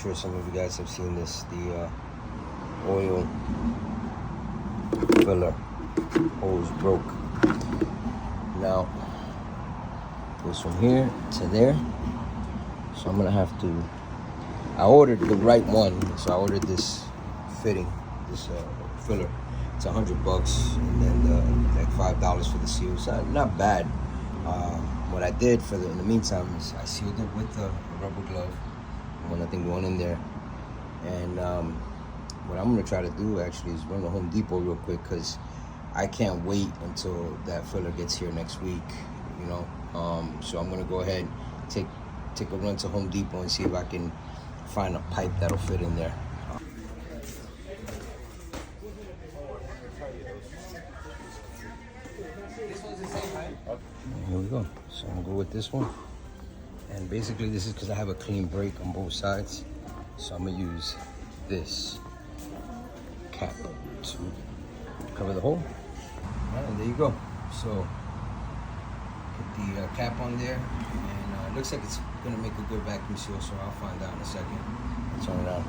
sure some of you guys have seen this, the oil filler hose broke. Now goes from here to there, so I'm gonna have to, I ordered the right one, so I ordered this fitting, this filler. It's $100, and then like $5 for the seal. So not bad. What I did in the meantime is I sealed it with a rubber glove. I want nothing going in there. And what I'm gonna try to do actually is run to Home Depot real quick, because I can't wait until that filler gets here next week. You know, so I'm gonna go ahead, take a run to Home Depot and see if I can find a pipe that'll fit in there. Here we go. So I'm gonna go with this one. And basically this is because I have a clean break on both sides. So I'm gonna use this cap to cover the hole. And there you go. So put the cap on there, and it looks like it's gonna make a good vacuum seal, so I'll find out in a second. Turn it on.